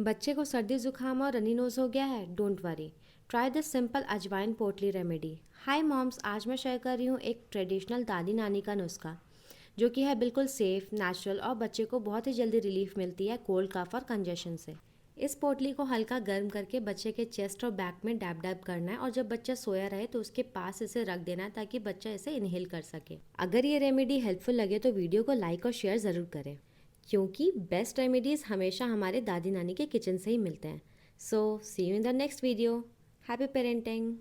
बच्चे को सर्दी जुकाम और रनी नोज हो गया है? Don't worry, try this simple अजवाइन पोटली रेमेडी। हाय मॉम्स, आज मैं शेयर कर रही हूँ एक ट्रेडिशनल दादी नानी का नुस्खा जो कि है बिल्कुल सेफ, नेचुरल और बच्चे को बहुत ही जल्दी रिलीफ मिलती है कोल्ड, कफ और कंजेशन से। इस पोटली को हल्का गर्म करके बच्चे के चेस्ट और बैक में डैब डैब करना है और जब बच्चा सोया रहे तो उसके पास इसे रख देना है ताकि बच्चा इसे इनहेल कर सके। अगर ये रेमेडी हेल्पफुल लगे तो वीडियो को लाइक और शेयर ज़रूर करें, क्योंकि बेस्ट रेमेडीज़ हमेशा हमारे दादी नानी के किचन से ही मिलते हैं। So see you in the next video. Happy parenting.